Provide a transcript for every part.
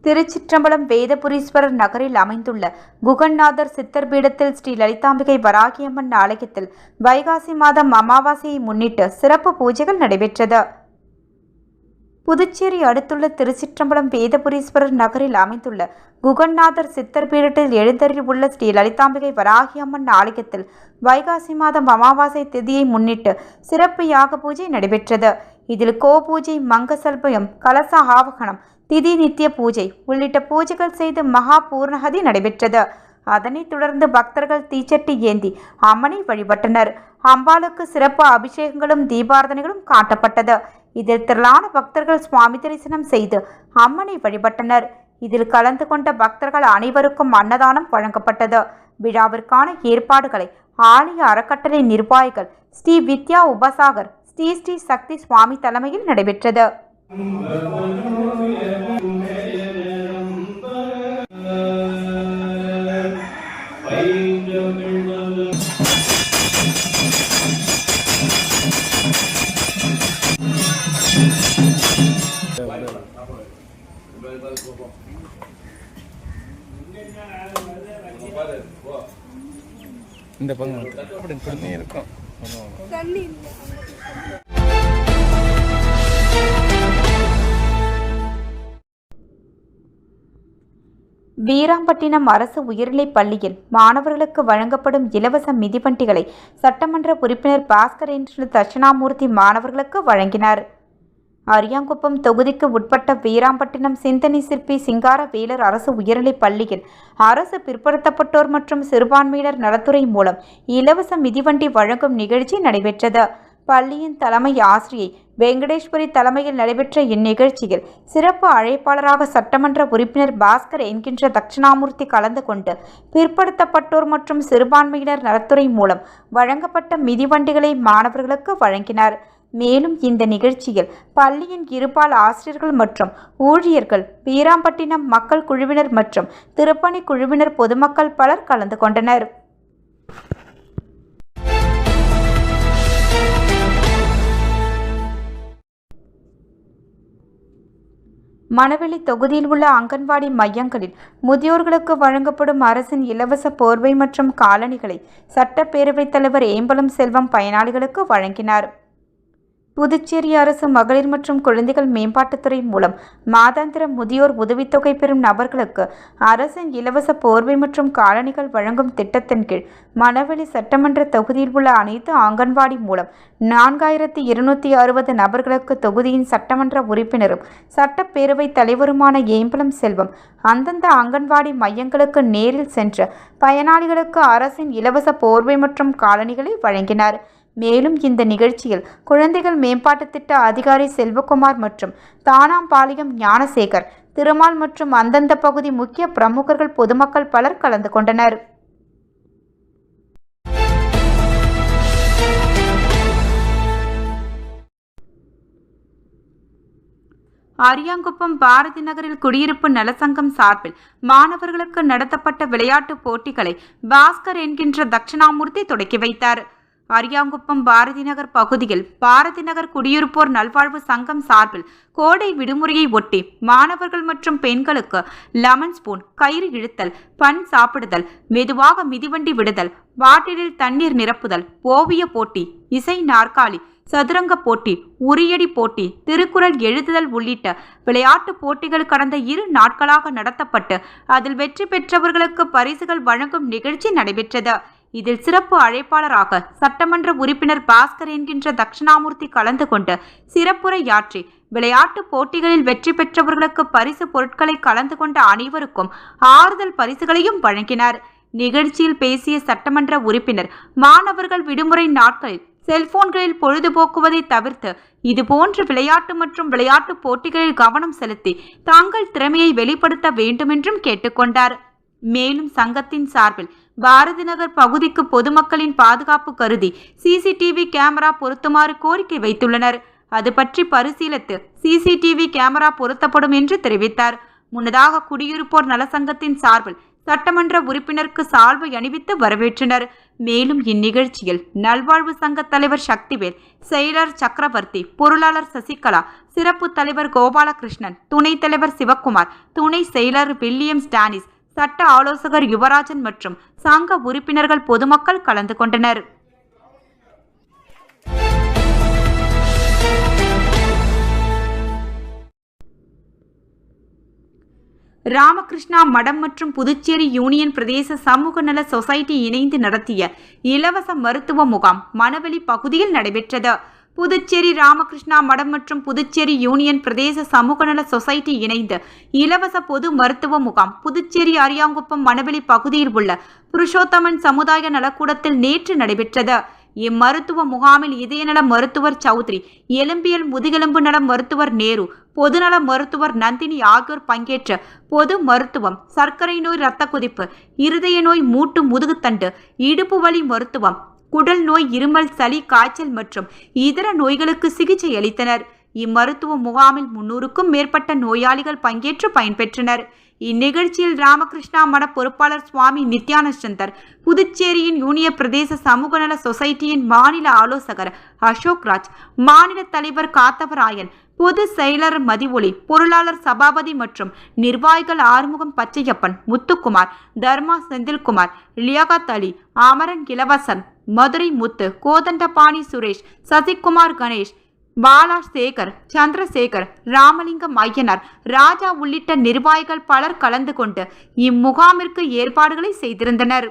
திருச்சிற்றம்பலம் வேதபுரீஸ்வரர் நகரில் அமைந்துள்ள குகன்நாதர் சித்தர் பீடத்தில் ஸ்ரீ லலிதாம்பிகை வராகியம்மன் ஆலயத்தில் வைகாசி மாதம் அமாவாசையை முன்னிட்டு சிறப்பு பூஜைகள் நடைபெற்றது. புதுச்சேரி அடுத்துள்ள திருச்சிற்றம்பலம் வேதபுரீஸ்வரர் நகரில் அமைந்துள்ள குகன்நாதர் சித்தர் பீடத்தில் எழுந்தருளியுள்ள ஸ்ரீ லலிதாம்பிகை வராகியம்மன் ஆலயத்தில் வைகாசி மாதம் அமாவாசை திதியை முன்னிட்டு சிறப்பு யாக பூஜை நடைபெற்றது. இதில் கோபூஜை, மங்கசல்பயம், கலச ஆவகனம், திதி நித்திய பூஜை உள்ளிட்ட பூஜைகள் செய்து மகா பூர்ணகதி நடைபெற்றது. அதனைத் தொடர்ந்து பக்தர்கள் தீச்சட்டி ஏந்தி அம்மனை வழிபட்டனர். அம்பாளுக்கு சிறப்பு அபிஷேகங்களும் தீபாரதனைகளும் காட்டப்பட்டது. இதில் திரளான பக்தர்கள் சுவாமி தரிசனம் செய்து அம்மனை வழிபட்டனர். இதில் கலந்து கொண்ட பக்தர்கள் அனைவருக்கும் அன்னதானம் வழங்கப்பட்டது. விழாவிற்கான ஏற்பாடுகளை ஆலய அறக்கட்டளை நிர்வாகிகள் ஸ்ரீ வித்யா உபசாகர் ஸ்ரீ சக்தி சுவாமி தலைமையில் நடைபெற்றது. இந்த பங்கு இருக்கும். வீராம்பட்டினம் அரசு உயர்நிலைப் பள்ளியில் மாணவர்களுக்கு வழங்கப்படும் இலவச மிதிவண்டிகளை சட்டமன்ற உறுப்பினர் பாஸ்கர் என்ற தட்சிணாமூர்த்தி மாணவர்களுக்கு வழங்கினார். அரியாங்குப்பம் தொகுதிக்கு உட்பட்ட வீராம்பட்டினம் சிந்தனை சிற்பி சிங்காரவேலர் அரசு உயர்நிலைப் பள்ளியில் அரசு பிற்படுத்தப்பட்டோர் மற்றும் சிறுபான்மையினர் நலத்துறை மூலம் இலவச மிதிவண்டி வழங்கும் நிகழ்ச்சி நடைபெற்றது. பள்ளியின் தலைமை ஆசிரியை வெங்கடேஸ்வரி தலைமையில் நடைபெற்ற இந்நிகழ்ச்சியில் சிறப்பு அழைப்பாளராக சட்டமன்ற உறுப்பினர் பாஸ்கர் என்கின்ற தட்சிணாமூர்த்தி கலந்து கொண்டு பிற்படுத்தப்பட்டோர் மற்றும் சிறுபான்மையினர் நலத்துறை மூலம் வழங்கப்பட்ட மிதிவண்டிகளை மாணவர்களுக்கு வழங்கினார். மேலும் இந்த நிகழ்ச்சியில் பள்ளியின் இருபால் ஆசிரியர்கள் மற்றும் ஊழியர்கள், வீராம்பட்டினம் மக்கள் குழுவினர் மற்றும் திருப்பணி குழுவினர், பொதுமக்கள் பலர் கலந்து கொண்டனர். மணவெளி தொகுதியில் உள்ள அங்கன்வாடி மையங்களில் முதியோர்களுக்கு வழங்கப்படும் அரசின் இலவச போர்வை மற்றும் காலணிகளை சட்டப்பேரவைத் தலைவர் ஏம்பலம் செல்வம் பயனாளிகளுக்கு வழங்கினார். புதுச்சேரி அரசு மகளிர் மற்றும் குழந்தைகள் மேம்பாட்டுத்துறை மூலம் மாதாந்திர முதியோர் உதவித்தொகை பெறும் நபர்களுக்கு அரசின் இலவச போர்வை மற்றும் காலணிகள் வழங்கும் திட்டத்தின் கீழ் மணவெளி சட்டமன்ற தொகுதியில் உள்ள அனைத்து அங்கன்வாடி மூலம் 4260 நபர்களுக்கு தொகுதியின் சட்டமன்ற உறுப்பினரும் சட்டப்பேரவைத் தலைவருமான ஏம்பலம் செல்வம் அந்தந்த அங்கன்வாடி மையங்களுக்கு நேரில் சென்று பயனாளிகளுக்கு அரசின் இலவச போர்வை மற்றும் காலணிகளை வழங்கினார். மேலும் இந்த நிகழ்ச்சியில் குழந்தைகள் மேம்பாட்டு திட்ட அதிகாரி செல்வகுமார் மற்றும் தானாம்பாளையம் ஞானசேகர், திருமால் மற்றும் அந்தந்த பகுதி முக்கிய பிரமுகர்கள், பொதுமக்கள் பலர் கலந்து கொண்டனர். அரியாங்குப்பம் பாரதி நகரில் குடியிருப்பு நலசங்கம் சார்பில் மாணவர்களுக்கு நடத்தப்பட்ட விளையாட்டுப் போட்டிகளை பாஸ்கர் என்கின்ற தட்சிணாமூர்த்தி தொடக்கி வைத்தார். அரியாங்குப்பம் பாரதி நகர் பகுதியில் பாரதி நகர் குடியிருப்போர் நல்வாழ்வு சங்கம் சார்பில் கோடை விடுமுறையை ஒட்டி மாணவர்கள் மற்றும் பெண்களுக்கு லெமன் ஸ்பூன், கயிறு இழுத்தல், பன் சாப்பிடுதல், மெதுவாக மிதிவண்டி விடுதல், பாட்டிலில் தண்ணீர் நிரப்புதல், ஓவிய போட்டி, இசை நாற்காலி, சதுரங்க போட்டி, உரியடி போட்டி, திருக்குறள் எழுதுதல் உள்ளிட்ட விளையாட்டுப் போட்டிகள் கடந்த 2 நாட்களாக நடத்தப்பட்டு அதில் வெற்றி பெற்றவர்களுக்கு பரிசுகள் வழங்கும் நிகழ்ச்சி நடைபெற்றது. இதில் சிறப்பு அழைப்பாளராக சட்டமன்ற உறுப்பினர் பாஸ்கர் என்கின்ற தட்சிணாமூர்த்தி கலந்து கொண்டு சிறப்புரையாற்றி விளையாட்டுப் போட்டிகளில் வெற்றி பெற்றவர்களுக்கு பரிசு பொருட்களை கலந்து கொண்ட அனைவருக்கும் ஆறுதல் பரிசுகளையும் வழங்கினார். நிகழ்ச்சியில் பேசிய சட்டமன்ற உறுப்பினர், மாணவர்கள் விடுமுறை நாட்களில் செல்போன்களில் பொழுதுபோக்குவதை தவிர்த்து இதுபோன்ற விளையாட்டு மற்றும் விளையாட்டுப் போட்டிகளில் கவனம் செலுத்தி தாங்கள் திறமையை வெளிப்படுத்த வேண்டுமென்றும் கேட்டுக்கொண்டார். மேலும் சங்கத்தின் சார்பில் பாரதி நகர் பகுதிக்கு பொதுமக்களின் பாதுகாப்பு கருதி சிசிடிவி கேமரா பொருத்துமாறு கோரிக்கை வைத்துள்ளனர். அது பற்றி பரிசீலித்து சிசிடிவி கேமரா பொருத்தப்படும் என்று தெரிவித்தார். முன்னதாக குடியிருப்போர் நலசங்கத்தின் சார்பில் சட்டமன்ற உறுப்பினருக்கு சால்வை அணிவித்து வரவேற்றனர். மேலும் இந்நிகழ்ச்சியில் நல்வாழ்வு சங்க தலைவர் சக்திவேல், செயலர் சக்கரவர்த்தி, பொருளாளர் சசிகலா, சிறப்பு தலைவர் கோபாலகிருஷ்ணன், துணைத் தலைவர் சிவக்குமார், துணை செயலர் வில்லியம்ஸ் டானிஸ், சட்ட ஆலோசகர் யுவராஜன் மற்றும் சங்க உறுப்பினர்கள், பொதுமக்கள் கலந்து கொண்டனர். ராமகிருஷ்ணா மடம் மற்றும் புதுச்சேரி யூனியன் பிரதேச சமூக நல சொசைட்டி இணைந்து நடத்திய இலவச மருத்துவ முகாம் மணவெளி பகுதியில் நடைபெற்றது. புதுச்சேரி ராமகிருஷ்ணா மடம் மற்றும் புதுச்சேரி யூனியன் பிரதேச சமூக நல சொசைட்டி இணைந்து இலவச பொது மருத்துவ முகாம் புதுச்சேரி அரியாங்குப்பம் மணவெளி பகுதியில் உள்ள புருஷோத்தமன் சமுதாய நலக்கூடத்தில் நேற்று நடைபெற்றது. இம்மருத்துவ முகாமில் இதயநல மருத்துவர் சௌத்ரி, எலும்பியல் முதுகெலும்பு நல மருத்துவர் நேரு, பொதுநல மருத்துவர் நந்தினி ஆகியோர் பங்கேற்ற பொது மருத்துவம், சர்க்கரை நோய், இரத்த கொதிப்பு, இருதய நோய், மூட்டு முதுகுத்தண்டு, இடுப்பு வலி மருத்துவம், குடல் நோய், இருமல், சளி, காய்ச்சல் மற்றும் இதர நோய்களுக்கு சிகிச்சை அளித்தனர். இம்மருத்துவ முகாமில் 300க்கும் மேற்பட்ட நோயாளிகள் பங்கேற்று பயன்பெற்றனர். இந்நிகழ்ச்சியில் ராமகிருஷ்ணா மட பொறுப்பாளர் சுவாமி நித்யானந்தர், புதுச்சேரியின் யூனிய பிரதேச சமூக நல சொசைட்டியின் மாநில ஆலோசகர் அசோக்ராஜ், மாநில தலைவர் காத்தவராயன், பொது செயலர் மதிவொளி, பொருளாளர் சபாபதி மற்றும் நிர்வாகிகள் ஆறுமுகம் பச்சையப்பன், முத்துக்குமார், தர்மா செந்தில்குமார், லியாகத் அலி, அமரன் இளவசன், மதுரை முத்து, கோதண்டபாணி சுரேஷ், சசிகுமார் கணேஷ், பாலா சேகர், சந்திரசேகர், ராமலிங்கம் ஐயனார், ராஜா உள்ளிட்ட நிர்வாகிகள் பலர் கலந்து கொண்டு இம்முகாமிற்கு ஏற்பாடுகளை செய்திருந்தனர்.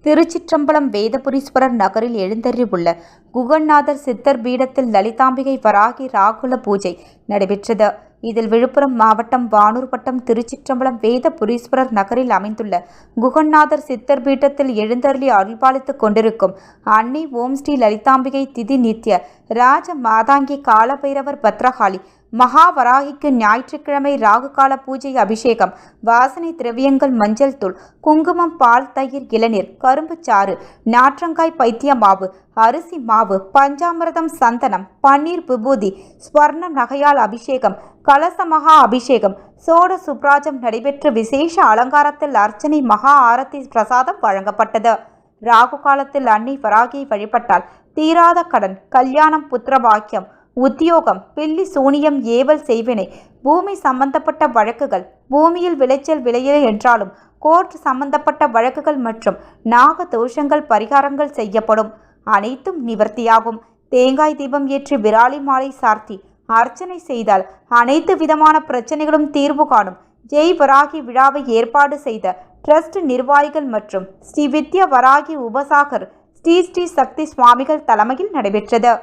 திருச்சிற்றம்பலம் வேதபுரீஸ்வரர் நகரில் எழுந்தருளியுள்ள குகநாதர் சித்தர் பீடத்தில் லலிதாம்பிகை வராகி ராகுல பூஜை நடைபெற்றது. இதில் விழுப்புரம் மாவட்டம் வானூர் வட்டம் திருச்சிற்றம்பலம் வேதபுரீஸ்வரர் நகரில் அமைந்துள்ள குகநாதர் சித்தர் பீடத்தில் எழுந்தருளி அருள்பாலித்துக் கொண்டிருக்கும் அன்னை ஓம் ஸ்ரீ லலிதாம்பிகை திதி நித்ய ராஜ மாதாங்கி காலபைரவர் பத்ரகாளி மகாவராகிக்கு ஞாயிற்றுக்கிழமை ராகுகால பூஜை, அபிஷேகம், வாசனை திரவியங்கள், மஞ்சள் தூள், குங்குமம், பால், தயிர், இளநீர், கரும்பு சாறு, நாற்றங்காய், பைத்திய மாவு, அரிசி மாவு, பஞ்சாமிரதம், சந்தனம், பன்னீர், விபூதி, ஸ்வர்ண நகையால் அபிஷேகம், கலச மகா அபிஷேகம், சோட சுப்ராஜம் நடைபெற்று விசேஷ அலங்காரத்தில் அர்ச்சனை, மகா ஆரத்தி பிரசாதம் வழங்கப்பட்டது. ராகு காலத்தில் அன்னை வராகியை வழிபட்டால் தீராத கடன், கல்யாணம், புத்திரபாக்கியம், உத்தியோகம், பில்லி சூனியம், ஏவல் செய்வினை, பூமி சம்பந்தப்பட்ட வழக்குகள், பூமியில் விளைச்சல் விளையல் என்றாலும் கோர்ட் சம்பந்தப்பட்ட வழக்குகள் மற்றும் நாக தோஷங்கள் பரிகாரங்கள் செய்யப்படும். அனைத்தும் நிவர்த்தியாகும். தேங்காய் தீபம் ஏற்றி விராலி மாலை சார்த்தி அர்ச்சனை செய்தால் அனைத்து விதமான பிரச்சனைகளும் தீர்வு காணும். ஜெய் வராகி விழாவை ஏற்பாடு செய்த ட்ரஸ்ட் நிர்வாகிகள் மற்றும் ஸ்ரீ வித்யா வராகி உபசாகர் ஸ்ரீ சக்தி சுவாமிகள் தலைமையில் நடைபெற்றது.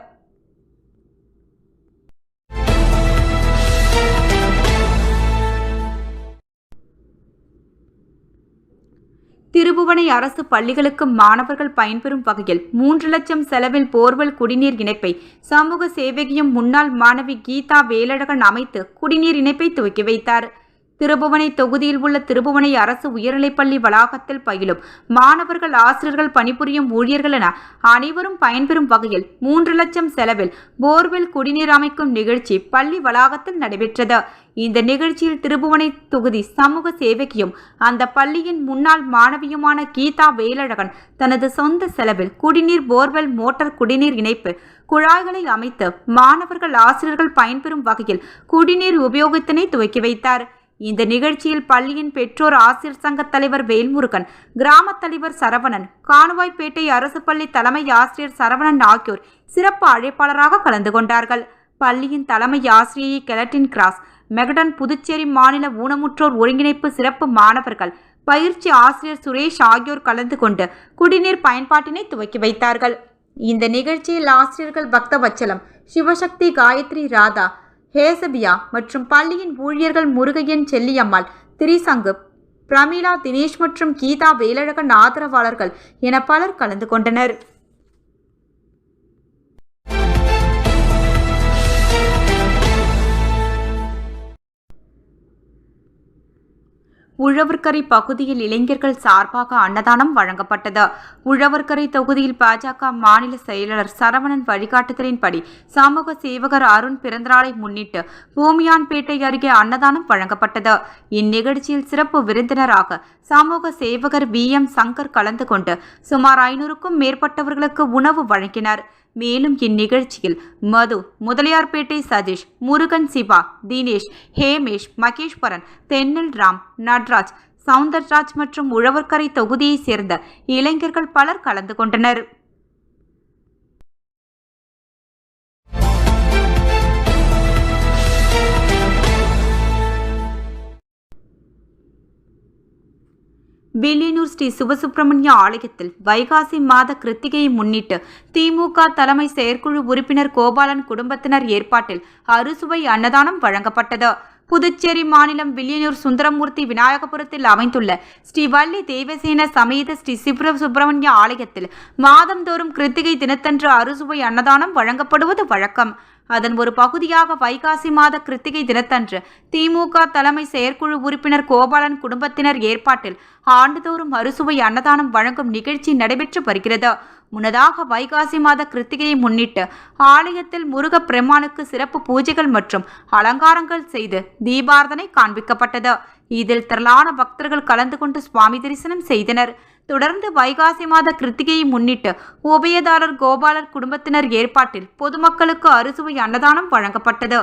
திருபுவனை அரசு பள்ளிகளுக்கு மாணவர்கள் பயன்பெறும் வகையில் 3 லட்சம் செலவில் போர்வெல் குடிநீர் இணைப்பை சமூக சேவகியும் முன்னாள் மாணவி கீதா வேலழகன் அமைத்து குடிநீர் இணைப்பை துவக்கி வைத்தார். திருபுவனை தொகுதியில் உள்ள திருபுவனை அரசு உயர்நிலைப்பள்ளி வளாகத்தில் பயிலும் மாணவர்கள், ஆசிரியர்கள், பணிபுரியும் ஊழியர்கள் என அனைவரும் பயன்பெறும் வகையில் 3 லட்சம் செலவில் போர்வெல் குடிநீர் அமைக்கும் நிகழ்ச்சி பள்ளி வளாகத்தில் நடைபெற்றது. இந்த நிகழ்ச்சியில் திருபுவனை தொகுதி சமூக சேவகியும் அந்த பள்ளியின் முன்னாள் மாணவியுமான கீதா வேலழகன் தனது சொந்த செலவில் குடிநீர் போர்வெல் மோட்டார் குடிநீர் இணைப்பு குழாய்களை அமைத்து மாணவர்கள், ஆசிரியர்கள் பயன்பெறும் வகையில் குடிநீர் உபயோகத்தினை துவக்கி வைத்தார். இந்த நிகழ்ச்சியில் பள்ளியின் பெற்றோர் ஆசிரியர் சங்க தலைவர் வேல்முருகன், கிராம தலைவர் சரவணன், காணுவாய்பேட்டை அரசு பள்ளி தலைமை ஆசிரியர் சரவணன் ஆகியோர் சிறப்பு அழைப்பாளராக கலந்து கொண்டார்கள். பள்ளியின் தலைமை ஆசிரியை கெலட்டின் கிராஸ், மெகடன், புதுச்சேரி மாநில ஊனமுற்றோர் ஒருங்கிணைப்பு சிறப்பு மாணவர்கள், பயிற்சி ஆசிரியர் சுரேஷ் ஆகியோர் கலந்து கொண்டு குடிநீர் பயன்பாட்டினை துவக்கி வைத்தார்கள். இந்த நிகழ்ச்சியில் ஆசிரியர்கள் பக்தவச்சலம், சிவசக்தி, காயத்ரி, ராதா, ஹேசபியா மற்றும் பள்ளியின் ஊழியர்கள் முருகையன், செல்லியம்மாள், திரிசங்கு, பிரமிளா, தினேஷ் மற்றும் கீதா வேலழகன் ஆதரவாளர்கள் என பலர் கலந்து கொண்டனர். உழவர்கரை பகுதியில் இளைஞர்கள் சார்பாக அன்னதானம் வழங்கப்பட்டது. உழவர்கரை தொகுதியில் பாஜக மாநில செயலாளர் சரவணன் வழிகாட்டுதலின்படி சமூக சேவகர் அருண் பிறந்தநாளை முன்னிட்டு பூமியான்பேட்டை அருகே அன்னதானம் வழங்கப்பட்டது. இந்நிகழ்ச்சியில் சிறப்பு விருந்தினராக சமூக சேவகர் VM சங்கர் கலந்து கொண்டு சுமார் 500க்கும் மேற்பட்டவர்களுக்கு உணவு வழங்கினார். மேலும் இந்நிகழ்ச்சியில் மது, முதலியார்பேட்டை சதீஷ், முருகன், சிவா, தினேஷ், ஹேமேஷ், மகேஸ்வரன், தென்னல் ராம், நட்ராஜ், சவுந்தர்ராஜ் மற்றும் உழவர்கரை தொகுதியைச் சேர்ந்த இளைஞர்கள் பலர் கலந்து கொண்டனர். வில்லியனூர் ஸ்ரீ சிவசுப்பிரமணிய ஆலயத்தில் வைகாசி மாத கிருத்திகையை முன்னிட்டு திமுக தலைமை செயற்குழு உறுப்பினர் கோபாலன் குடும்பத்தினர் ஏற்பாட்டில் அறுசுவை அன்னதானம் வழங்கப்பட்டது. புதுச்சேரி மாநிலம் வில்லியனூர் சுந்தரமூர்த்தி விநாயகபுரத்தில் அமைந்துள்ள ஸ்ரீ வள்ளி தேவசேன சமேத ஸ்ரீ சிவசுப்பிரமணிய ஆலயத்தில் மாதந்தோறும் கிருத்திகை தினத்தன்று அறுசுவை அன்னதானம் வழங்கப்படுவது வழக்கம். அதன் ஒரு பகுதியாக வைகாசி மாத கிருத்திகை தினத்தன்று திமுக தலைமை செயற்குழு உறுப்பினர் கோபாலன் குடும்பத்தினர் ஏற்பாட்டில் ஆண்டுதோறும் அறுசுவை அன்னதானம் வழங்கும் நிகழ்ச்சி நடைபெற்று வருகிறது. முன்னதாக வைகாசி மாத கிருத்திகையை முன்னிட்டு ஆலயத்தில் முருக பெருமானுக்கு சிறப்பு பூஜைகள் மற்றும் அலங்காரங்கள் செய்து தீபாரதனை காண்பிக்கப்பட்டது. இதில் திரளான பக்தர்கள் கலந்து கொண்டு சுவாமி தரிசனம் செய்தனர். தொடர்ந்து வைகாசி மாத கிருத்திகையை முன்னிட்டு உபயதாரர் கோபாலர் குடும்பத்தினர் ஏற்பாட்டில் பொதுமக்களுக்கு அறுசுவை அன்னதானம் வழங்கப்பட்டது.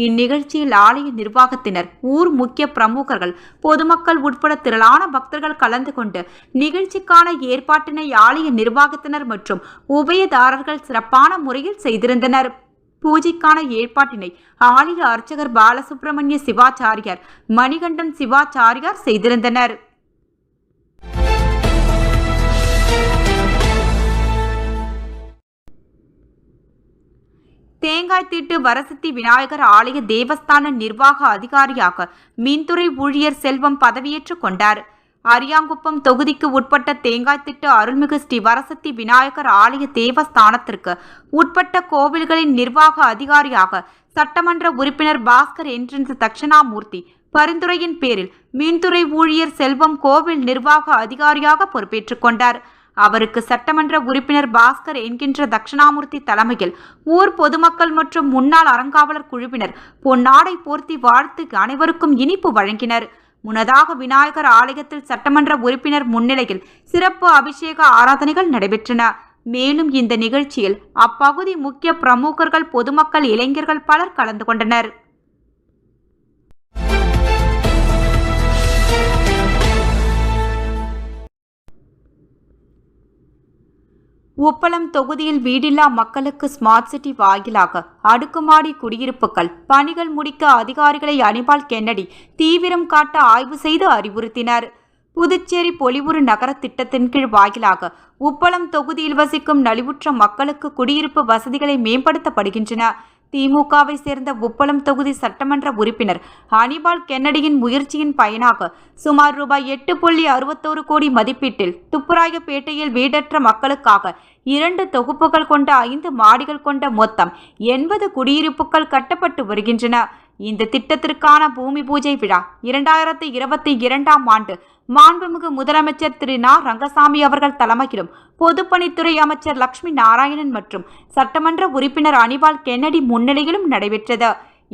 இந்நிகழ்ச்சியில் ஆலய நிர்வாகத்தினர், ஊர் முக்கிய பிரமுகர்கள், பொதுமக்கள் உட்பட திரளான பக்தர்கள் கலந்து கொண்டு நிகழ்ச்சிக்கான ஏற்பாட்டினை ஆலய நிர்வாகத்தினர் மற்றும் உபயதாரர்கள் சிறப்பான முறையில் செய்திருந்தனர். பூஜைக்கான ஏற்பாட்டினை ஆலய அர்ச்சகர் பாலசுப்பிரமணிய சிவாச்சாரியார், மணிகண்டன் சிவாச்சாரியார் செய்திருந்தனர். தேங்காய்த்திட்டு வரசித்தி விநாயகர் ஆலய தேவஸ்தான நிர்வாக அதிகாரியாக மின்துறை ஊழியர் செல்வம் பதவியேற்றுக் கொண்டார். அரியாங்குப்பம் தொகுதிக்கு உட்பட்ட தேங்காய்த்திட்டு அருள்மிகு ஸ்ரீ வரசத்தி விநாயகர் ஆலய தேவஸ்தானத்திற்கு உட்பட்ட கோவில்களின் நிர்வாக அதிகாரியாக சட்டமன்ற உறுப்பினர் பாஸ்கர் என்கின்ற தட்சணாமூர்த்தி பரிந்துரையின் பேரில் மின்துறை ஊழியர் செல்வம் கோவில் நிர்வாக அதிகாரியாக பொறுப்பேற்றுக் கொண்டார். அவருக்கு சட்டமன்ற உறுப்பினர் பாஸ்கர் என்கின்ற தட்சணாமூர்த்தி தலைமையில் ஊர் பொதுமக்கள் மற்றும் முன்னாள் அறங்காவலர் குழுவினர் பொன்னாடை போர்த்தி வாழ்த்து அனைவருக்கும் இனிப்பு வழங்கினர். முன்னதாக விநாயகர் ஆலயத்தில் சட்டமன்ற உறுப்பினர் முன்னிலையில் சிறப்பு அபிஷேக ஆராதனைகள் நடைபெற்றன. மேலும் இந்த நிகழ்ச்சியில் அப்பகுதி முக்கிய பிரமுகர்கள், பொதுமக்கள், இளைஞர்கள் பலர் கலந்து கொண்டனர். உப்பளம் தொகுதியில் வீடில்லா மக்களுக்கு ஸ்மார்ட் சிட்டி வாயிலாக அடுக்குமாடி குடியிருப்புகள் பணிகள் முடிக்க அதிகாரிகளை அனிபால் கென்னடி தீவிரம் காட்ட ஆய்வு செய்து அறிவுறுத்தினர். புதுச்சேரி பொலிவுறு நகர திட்டத்தின் கீழ் வாயிலாக உப்பளம் தொகுதியில் வசிக்கும் நலிவுற்ற மக்களுக்கு குடியிருப்பு வசதிகளை மேம்படுத்தப்படுகின்றன. திமுகவை சேர்ந்த உப்பளம் தொகுதி சட்டமன்ற உறுப்பினர் அனிபால் கென்னடியின் முயற்சியின் பயனாக சுமார் ரூபாய் 8.61 கோடி மதிப்பீட்டில் துப்புராயப்பேட்டையில் வீடற்ற மக்களுக்காக 2 தொகுப்புகள் கொண்ட 5 மாடிகள் கொண்ட மொத்தம் 80 குடியிருப்புகள் கட்டப்பட்டு வருகின்றன. இந்த திட்டத்திற்கான பூமி பூஜை விழா 2022ஆம் ஆண்டு மாண்புமிகு முதலமைச்சர் திரு நா. ரங்கசாமி அவர்கள் தலைமையிலும் பொதுப்பணித்துறை அமைச்சர் லட்சுமி நாராயணன் மற்றும் சட்டமன்ற உறுப்பினர் அனிபால் கென்னடி முன்னிலையிலும் நடைபெற்றது.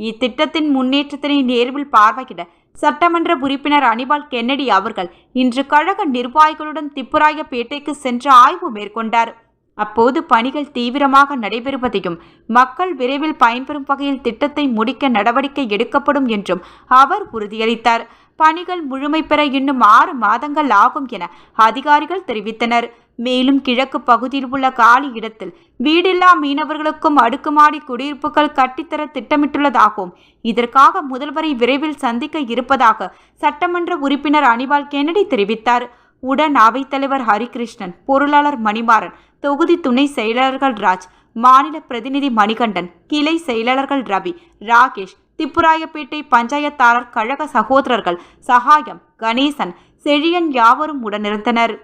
இத்திட்டத்தின் முன்னேற்றத்தினை நேர்வில் பார்வையிட சட்டமன்ற உறுப்பினர் அனிபால் கென்னடி அவர்கள் இன்று கழக நிர்வாகிகளுடன் திப்புராயப்பேட்டைக்கு சென்று ஆய்வு மேற்கொண்டார். அப்போது பணிகள் தீவிரமாக நடைபெறுவதையும் மக்கள் விரைவில் பயன்பெறும் வகையில் திட்டத்தை முடிக்க நடவடிக்கை எடுக்கப்படும் என்றும் அவர் உறுதியளித்தார். பணிகள் முழுமை பெற இன்னும் 6 மாதங்கள் ஆகும் என அதிகாரிகள் தெரிவித்தனர். மேலும் கிழக்கு பகுதியில் உள்ள காலி இடத்தில் வீடில்லா மீனவர்களுக்கும் அடுக்குமாடி குடியிருப்புகள் கட்டித்தர திட்டமிட்டுள்ளதாகவும் இதற்காக முதல்வரை விரைவில் சந்திக்க இருப்பதாக சட்டமன்ற உறுப்பினர் அனிபால் கென்னடி தெரிவித்தார். உடன் அவைத்தலைவர் ஹரிகிருஷ்ணன், பொருளாளர் மணிமாறன், தொகுதி துணை செயலாளர்கள் ராஜ், மாநில பிரதிநிதி மணிகண்டன், கிளை செயலாளர்கள் ரவி, ராகேஷ், திப்புராயப்பேட்டை பஞ்சாயத்தாளர் கழக சகோதரர்கள் சகாயம், கணேசன், செழியன் யாவரும் உடனிருந்தனர்.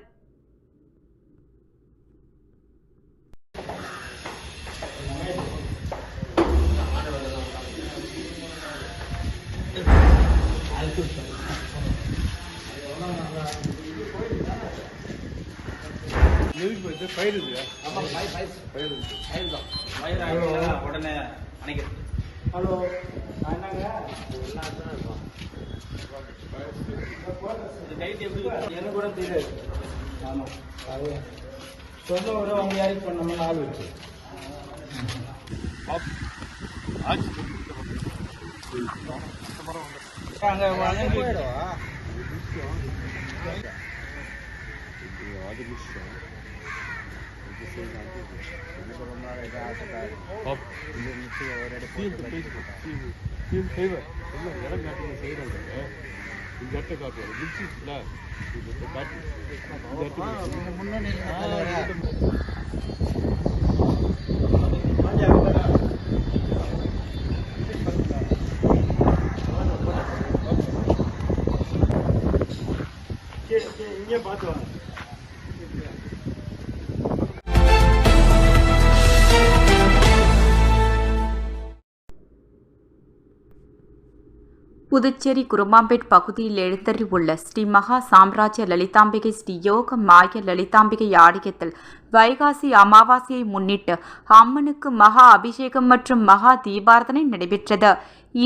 உடனே அணைக்கிறது. ஹலோ என்னங்க எனக்கு கூட தெரியாது. ஆமாம் அது சொந்த ஒரு அவங்க யாருக்கு பண்ணோம்னா ஆள் வச்சு அங்கே போயிடுவா. இங்கே பார்த்து வாங்க. புதுச்சேரி குருமாம்பேட் பகுதியில் எழுந்தருளியுள்ள ஸ்ரீ மகா சாம்ராஜ்ய லலிதாம்பிகை ஸ்ரீ யோக மாய லலிதாம்பிகை ஆலயத்தில் வைகாசி அமாவாசையை முன்னிட்டு அம்மனுக்கு மகா அபிஷேகம் மற்றும் மகா தீபாரதனை நடைபெற்றது.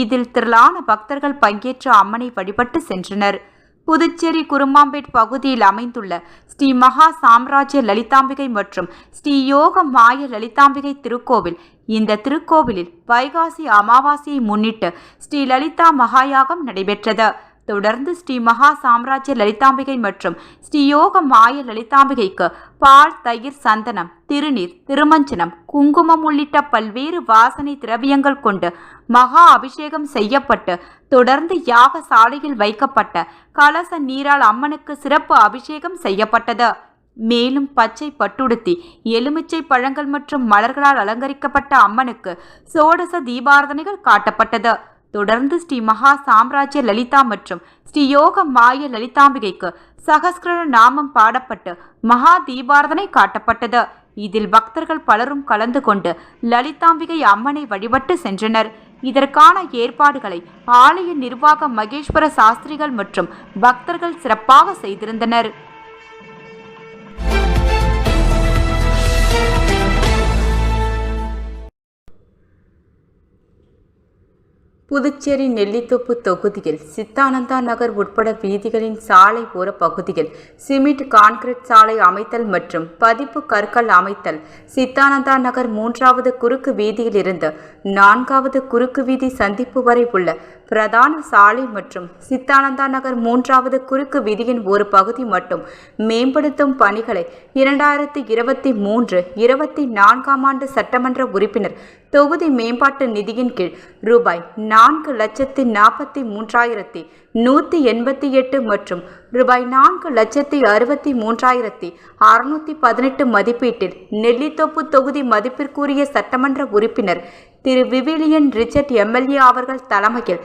இதில் திரளான பக்தர்கள் பங்கேற்று அம்மனை வழிபட்டு சென்றனர். புதுச்சேரி குருமாம்பேட் பகுதியில் அமைந்துள்ள ஸ்ரீ மகா சாம்ராஜ்ய லலிதாம்பிகை மற்றும் ஸ்ரீ யோக மாய லலிதாம்பிகை திருக்கோவில். இந்த திருக்கோவிலில் வைகாசி அமாவாசையை முன்னிட்டு ஸ்ரீ லலிதா மகாயாகம் நடைபெற்றது. தொடர்ந்து ஸ்ரீ மகா சாம்ராஜ்ய லலிதாம்பிகை மற்றும் ஸ்ரீ யோக மாய லலிதாம்பிகைக்கு பால், தயிர், சந்தனம், திருநீர், திருமஞ்சனம், குங்குமம் உள்ளிட்ட பல்வேறு வாசனை திரவியங்கள் கொண்டு மகா அபிஷேகம் செய்யப்பட்டு தொடர்ந்து யாக சாலையில் வைக்கப்பட்ட கலச நீரால் அம்மனுக்கு சிறப்பு அபிஷேகம் செய்யப்பட்டது. மேலும் பச்சை பட்டுடுத்தி எலுமிச்சை பழங்கள் மற்றும் மலர்களால் அலங்கரிக்கப்பட்ட அம்மனுக்கு சோடச தீபாரதனைகள் காட்டப்பட்டது. தொடர்ந்து ஸ்ரீ மகா சாம்ராஜ்ய லலிதா மற்றும் ஸ்ரீ யோக மாய லலிதாம்பிகைக்கு சகஸ்கிர நாமம் பாடப்பட்டு மகா தீபாரதனை காட்டப்பட்டது. இதில் பக்தர்கள் பலரும் கலந்து கொண்டு லலிதாம்பிகை அம்மனை வழிபட்டு சென்றனர். இதற்கான ஏற்பாடுகளை ஆலய நிர்வாக மகேஸ்வர சாஸ்திரிகள் மற்றும் பக்தர்கள் சிறப்பாக செய்திருந்தனர். புதுச்சேரி நெல்லித்தோப்பு தொகுதியில் சித்தானந்தா நகர் உட்பட வீதிகளின் சாலை ஓர பகுதியில் சிமெண்ட் கான்கிரீட் சாலை அமைத்தல் மற்றும் பதிப்பு கற்கள் அமைத்தல். சித்தானந்தா நகர் 3வது குறுக்கு வீதியில் இருந்து 4வது குறுக்கு வீதி சந்திப்பு வரை உள்ள பிரதான சாலை மற்றும் சித்தானந்தா நகர் 3வது குறுக்கு வீதியின் ஒரு பகுதி மட்டும் மேம்படுத்தும் பணிகளை 2023-24 ஆண்டு சட்டமன்ற உறுப்பினர் தொகுதி மேம்பாட்டு நிதியின் கீழ் ரூபாய் 4,43,188 மற்றும் ரூபாய் 4,63,618 மதிப்பீட்டில் நெல்லித்தோப்பு தொகுதி மதிப்பிற்குரிய சட்டமன்ற உறுப்பினர் திரு விவிலியன் ரிச்சர்ட் எம்எல்ஏ அவர்கள் தலைமையில்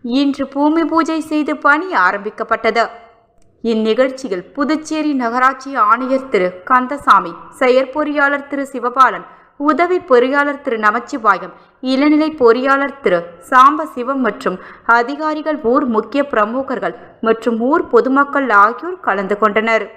இன்று பூமி பூஜை செய்து பணி ஆரம்பிக்கப்பட்டது. இந்நிகழ்ச்சியில் புதுச்சேரி நகராட்சி ஆணையர் திரு கந்தசாமி, செயற்பொறியாளர் திரு சிவபாலன், உதவி பொறியாளர் திரு நமச்சிவாயம், இளநிலை பொறியாளர் திரு சாம்ப சிவம் மற்றும் அதிகாரிகள், ஊர் முக்கிய பிரமுகர்கள் மற்றும் ஊர் பொதுமக்கள் ஆகியோர் கலந்து கொண்டனர்.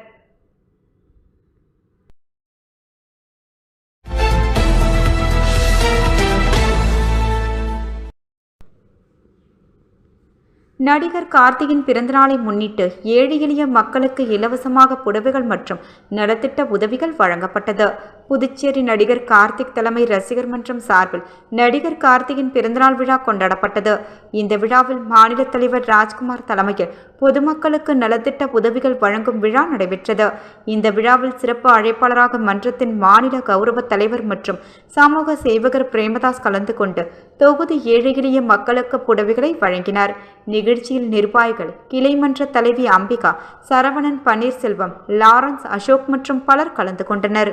நடிகர் கார்த்திகின் பிறந்தநாளை முன்னிட்டு ஏழை எளிய மக்களுக்கு இலவசமாக புடவைகள் மற்றும் நலத்திட்ட உதவிகள் வழங்கப்பட்டது. புதுச்சேரி நடிகர் கார்த்திக் தலைமை ரசிகர் மன்றம் சார்பில் நடிகர் கார்த்திகின் பிறந்தநாள் விழா கொண்டாடப்பட்டது. இந்த விழாவில் மாநில தலைவர் ராஜ்குமார் தலைமையில் பொதுமக்களுக்கு நலத்திட்ட உதவிகள் வழங்கும் விழா நடைபெற்றது. இந்த விழாவில் சிறப்பு அழைப்பாளராக மன்றத்தின் மாநில கௌரவ தலைவர் மற்றும் சமூக சேவகர் பிரேமதாஸ் கலந்து கொண்டு தொகுதி ஏழை எளிய மக்களுக்கு புடவைகளை வழங்கினார். நிகழ்ச்சியில் நிர்வாகிகள், கிளைமன்ற தலைவி அம்பிகா, சரவணன், பன்னீர்செல்வம், லாரன்ஸ், அசோக் மற்றும் பலர் கலந்து கொண்டனர்.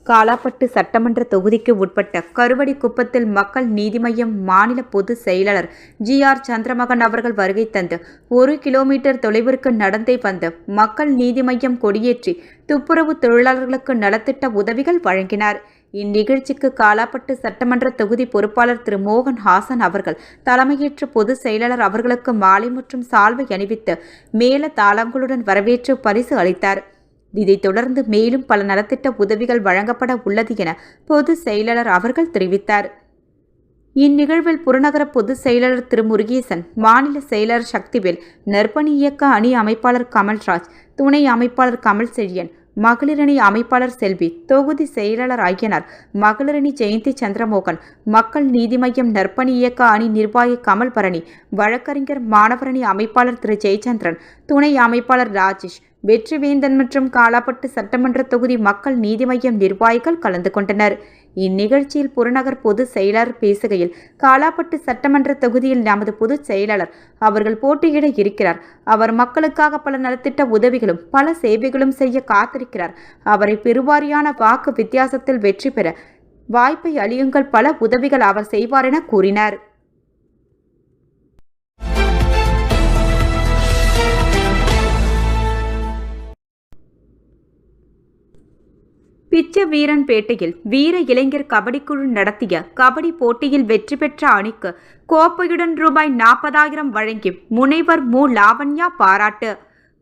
காலாப்பட்டு சட்டமன்ற தொகுதிக்கு உட்பட்ட கருவடிக்குப்பத்தில் மக்கள் நீதி மய்யம் மாநில பொதுச் செயலாளர் GR சந்திரமகன் அவர்கள் வருகை தந்து 1 கிலோமீட்டர் தொலைவிற்கு நடந்தே வந்து மக்கள் நீதி மய்யம் கொடியேற்றி துப்புரவு தொழிலாளர்களுக்கு நலத்திட்ட உதவிகள் வழங்கினார். இந்நிகழ்ச்சிக்கு காலாப்பட்டு சட்டமன்ற தொகுதி பொறுப்பாளர் திரு மோகன் ஹாசன் அவர்கள் தலைமையேற்று பொதுச் செயலாளர் அவர்களுக்கு மாலை மற்றும் சால்வை அணிவித்து மேல தாளங்களுடன் வரவேற்று பரிசு அளித்தார். இதைத் தொடர்ந்து மேலும் பல நலத்திட்ட உதவிகள் வழங்கப்பட உள்ளது என பொதுச் செயலாளர் அவர்கள் தெரிவித்தார். இந்நிகழ்வில் புறநகர பொதுச் செயலாளர் திரு முருகேசன், மாநில செயலாளர் சக்திவேல், நற்பணி இயக்க அணி அமைப்பாளர் கமல்ராஜ், துணை அமைப்பாளர் கமல் செழியன், மகளிரணி அமைப்பாளர் செல்வி, தொகுதி செயலாளர் ஐயனார், மகளிரணி ஜெயந்தி சந்திரமோகன், மக்கள் நீதி மய்யம் நற்பணி இயக்க அணி நிர்வாகி கமல் பரணி, வழக்கறிஞர் மாணவரணி அமைப்பாளர் திரு ஜெயச்சந்திரன், துணை அமைப்பாளர் ராஜேஷ், வெற்றிவேந்தன் மற்றும் காலாப்பட்டு சட்டமன்ற தொகுதி மக்கள் நீதி மய்யம் நிர்வாகிகள் கலந்து கொண்டனர். இந்நிகழ்ச்சியில் புறநகர் பொதுச் செயலாளர் பேசுகையில், காலாப்பட்டு சட்டமன்ற தொகுதியில் நமது பொதுச் செயலாளர் அவர்கள் போட்டியிட இருக்கிறார். அவர் மக்களுக்காக பல நலத்திட்ட உதவிகளும் பல சேவைகளும் செய்ய காத்திருக்கிறார். அவரை பெருவாரியான வாக்கு வித்தியாசத்தில் வெற்றி பெற வாய்ப்பை அளியுங்கள். பல உதவிகள் அவர் செய்வார் என கூறினார். பிச்சவீரன்பேட்டையில் வீர இளைஞர் கபடிக்குழு நடத்திய கபடி போட்டியில் வெற்றி பெற்ற அணிக்கு கோப்பையுடன் ரூபாய் 40,000 வழங்கி முனைவர் மு. லாவண்யா பாராட்டு.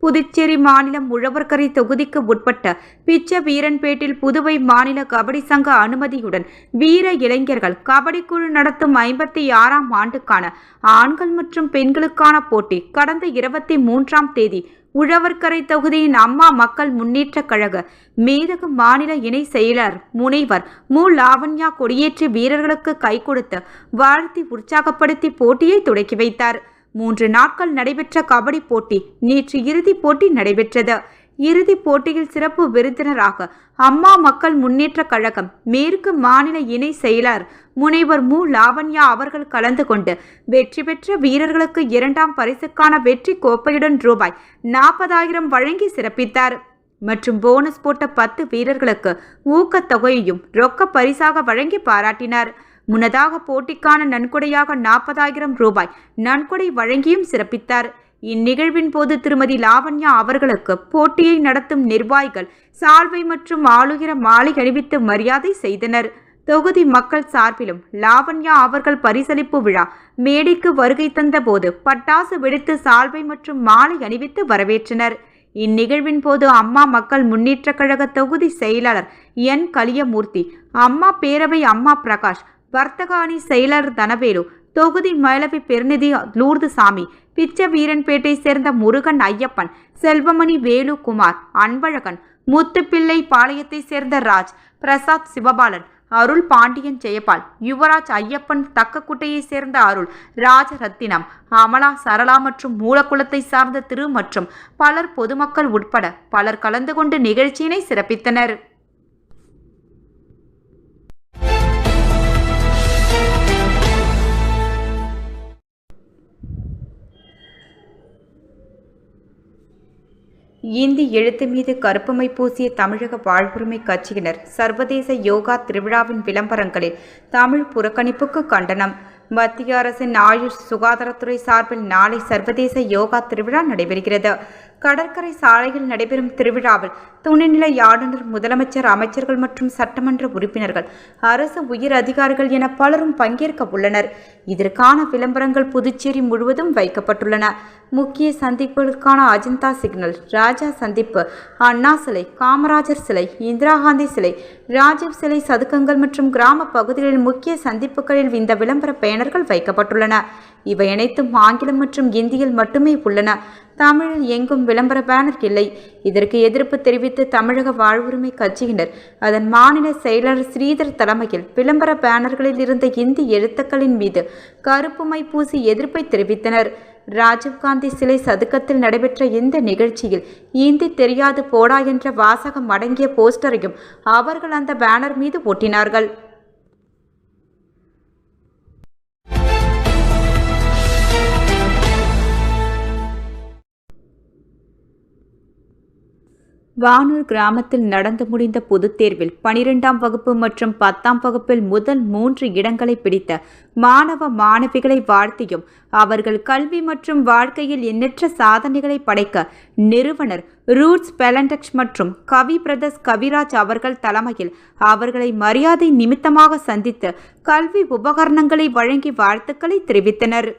புதுச்சேரி மாநிலம் உழவர்கரை தொகுதிக்கு உட்பட்ட பிச்சவீரன்பேட்டில் புதுவை மாநில கபடி சங்க அனுமதியுடன் வீர இளைஞர்கள் கபடிக்குழு நடத்தும் 56ஆம் ஆண்டுக்கான ஆண்கள் மற்றும் பெண்களுக்கான போட்டி கடந்த 23ஆம் தேதி உழவர்கரை தொகுதியின் அம்மா மக்கள் முன்னேற்றக் கழக மேதகு மாநில இணை செயலர் முனைவர் மு. லாவண்யா கொடியேற்றி வீரர்களுக்கு கை கொடுத்து வாழ்த்தி உற்சாகப்படுத்தி போட்டியை தொடக்கி வைத்தார். 3 நாட்கள் நடைபெற்ற கபடி போட்டி நேற்று இறுதிப் போட்டி நடைபெற்றது. இறுதிப் போட்டியில் சிறப்பு விருந்தினராக அம்மா மக்கள் முன்னேற்றக் கழகம் மேற்கு மாநில இணை செயலர் முனைவர் மு. லாவண்யா அவர்கள் கலந்து கொண்டு வெற்றி பெற்ற வீரர்களுக்கு 2ஆம் பரிசுக்கான வெற்றி கோப்பையுடன் ரூபாய் 40,000 வழங்கி சிறப்பித்தார். மற்றும் போனஸ் போட்ட 10 வீரர்களுக்கு ஊக்கத்தொகையையும் ரொக்க பரிசாக வழங்கி பாராட்டினார். முன்னதாக போட்டிக்கான நன்கொடையாக 40,000 ரூபாய் நன்கொடை வழங்கியும் சிறப்பித்தார். இந்நிகழ்வின் போது திருமதி லாவண்யா அவர்களுக்கு போட்டியை நடத்தும் நிர்வாகிகள் சால்வை மற்றும் ஆளுயர மாலை அணிவித்து மரியாதை செய்தனர். தொகுதி மக்கள் சார்பிலும் லாவண்யா அவர்கள் பரிசளிப்பு விழா மேடைக்கு வருகை தந்த போது பட்டாசு வெடித்து சால்வை மற்றும் மாலை அணிவித்து வரவேற்றனர். இந்நிகழ்வின் போது அம்மா மக்கள் முன்னேற்றக் கழக தொகுதி செயலாளர் என். கலியமூர்த்தி, அம்மா பேரவை அம்மா பிரகாஷ், வர்த்தக அணி செயலர் தனவேலு, தொகுதி மேலவை பிரதிநிதி லூர்துசாமி, பிச்சவீரன்பேட்டை சேர்ந்த முருகன் ஐயப்பன், செல்வமணி வேலுகுமார், அன்பழகன், முத்துப்பிள்ளை பாளையத்தை சேர்ந்த ராஜ், பிரசாத் சிவபாலன், அருள் பாண்டியன் ஜெயபால், யுவராஜ் ஐயப்பன், தக்கக்குட்டையை சேர்ந்த அருள், ராஜரத்தினம், அமலா, சரளா மற்றும் மூலக்குளத்தை சார்ந்த திரு மற்றும் பலர் பொதுமக்கள் உட்பட பலர் கலந்து கொண்டு நிகழ்ச்சியினை சிறப்பித்தனர். இந்தி எழுத்து மீது கருப்புமை பூசிய தமிழக வாழ்வுரிமை கட்சியினர் சர்வதேச யோகா திருவிழாவின் விளம்பரங்களில் தமிழ் புறக்கணிப்புக்கு கண்டனம். மத்திய அரசின் ஆயுஷ் சுகாதாரத்துறை சார்பில் நாளை சர்வதேச யோகா திருவிழா நடைபெறுகிறது. கடற்கரை சாலையில் நடைபெறும் திருவிழாவில் துணைநிலை ஆளுநர், முதலமைச்சர், அமைச்சர்கள் மற்றும் சட்டமன்ற உறுப்பினர்கள், அரசு உயர் அதிகாரிகள் என பலரும் பங்கேற்க உள்ளனர். இதற்கான விளம்பரங்கள் புதுச்சேரி முழுவதும் வைக்கப்பட்டுள்ளன. முக்கிய சந்திப்புகளுக்கான அஜந்தா சிக்னல், ராஜா சந்திப்பு, அண்ணா சிலை, காமராஜர் சிலை, இந்திரா காந்தி சிலை, ராஜீவ் சிலை சதுக்கங்கள் மற்றும் கிராம பகுதிகளில் முக்கிய சந்திப்புகளில் இந்த விளம்பர பேனர்கள் வைக்கப்பட்டுள்ளன. இவை அனைத்தும் ஆங்கிலம் மற்றும் இந்தியில் மட்டுமே உள்ளன. தமிழில் எங்கும் விளம்பர பேனர் இல்லை. இதற்கு எதிர்ப்பு தெரிவித்து தமிழக வாழ்வுரிமை கட்சியினர் அதன் மாநில செயலர் ஸ்ரீதர் தலைமையில் விளம்பர பேனர்களில் இருந்த இந்தி எழுத்துக்களின் மீது கருப்பு மை பூசி எதிர்ப்பை தெரிவித்தனர். ராஜீவ்காந்தி சிலை சதுக்கத்தில் நடைபெற்ற இந்த நிகழ்ச்சியில் இந்தி தெரியாது போடா என்ற வாசகம் அடங்கிய போஸ்டரையும் அவர்கள் அந்த பேனர் மீது ஒட்டினார்கள். வானூர் கிராமத்தில் நடந்து முடிந்த பொதுத் தேர்வில் 12ஆம் வகுப்பு மற்றும் 10ஆம் வகுப்பில் முதல் 3 இடங்களை பிடித்த மாணவ மாணவிகளை வாழ்த்தியும் அவர்கள் கல்வி மற்றும் வாழ்க்கையில் எண்ணற்ற சாதனைகளை படைக்க நிறுவனர் ரூட்ஸ் பெலண்டெக்ஸ் மற்றும் கவி பிரதர்ஸ் கவிராஜ் அவர்கள் தலைமையில் அவர்களை மரியாதை நிமித்தமாக சந்தித்து கல்வி உபகரணங்களை வழங்கி வாழ்த்துக்களை தெரிவித்தனர்.